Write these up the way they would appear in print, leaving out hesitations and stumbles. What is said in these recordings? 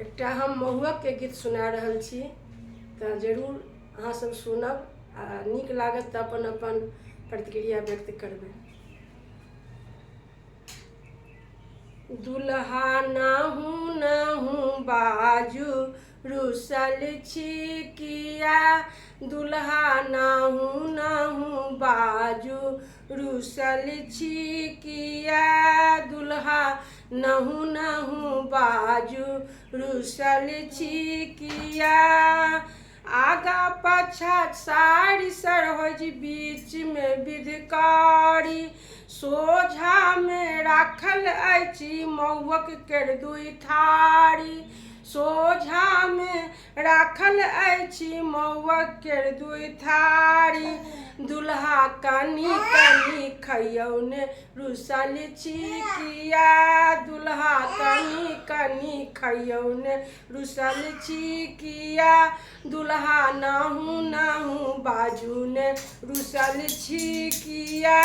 एकटा हम महुअक के गीत सुना रहल छी तऽ जरूर अहाँ सब सुनब आ नीक लागत तऽ अपन अपन प्रतिक्रिया व्यक्त करबै। दुल्हा नाहू नाहू बाजू रुसल छी किया, दुल्हा नाहू नाहू बाजू रुसल छी किया, दुल्हा नहू नहू बाजू रुसल छी किया। आगा पाछा साड़ी सरोज बीच में बिधकारी, सोझा में राखल अछि महुअक केर दुई थारी, सोझा में राखल अछि महुअक केर दुई थारी। दुल्हा कनी कनी खयौने रुसल छी किया, दुल्हा कनी कनी खयौने रुसल छी किया, दुल्हा नाहू नाहू बाजू ने रुसल छी किया।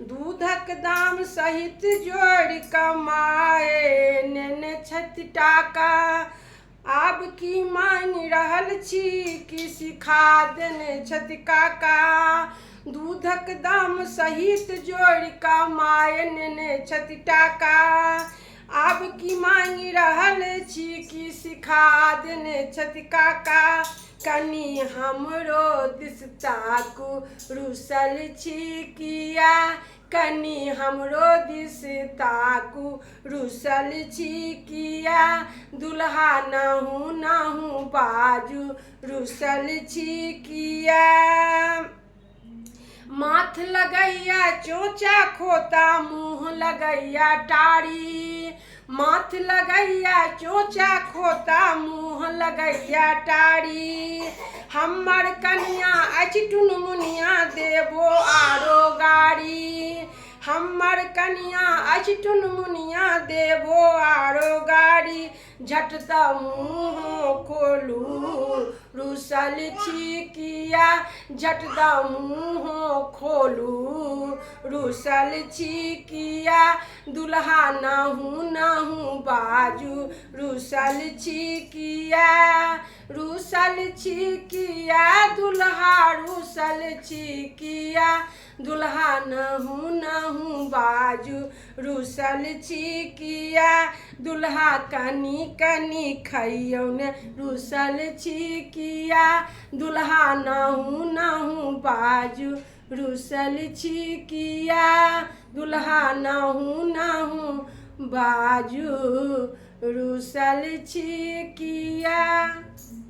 दूधक दाम सहित जोड़ि कमाए नेने छथि टाका, आब की मांगि रहल छी कि सिखा देने छथि काका। दूधक दाम सहित जोड़ि कमाए नेने छथि टाका, आब की मांगि रहल छी कि सिखा देने छथि काका। कनी हमरो दिस ताकू रुसल छी किया, कनी हमरो दिस ताकू रुसल छी किया, दुल्हा नाहू नाहू बाजू रुसल छी किया। माथ लगैया चोंचा खोता मुँह लगैया टारी, माथ लगैया चोंचा खोता मुँह लगैया टारी। हमर कनिया अछि टुनमुनिया देबो आरो गाड़ी, हमर कनिया अछि टुनमुनिया देबो आरो गाड़ी। झट तऽ मुँह खोलू रुसल छी किया, झट तऽ मुँह खोलू रुसल छी किया, दुल्हा नाहू नाहू बाजू रुसल छी किया, रुसल छी किया, दुल्हा रुसल छी किया, दुल्हा नाहू नाहू बाजू रुसल छी किया, दुल्हा कनी कनी खयौने रुसल छी किया, दुल्हा नाहू नाहू बाजू रुसल छी किया, दुल्हा नाहू नाहू बाजू रुसल छी किया।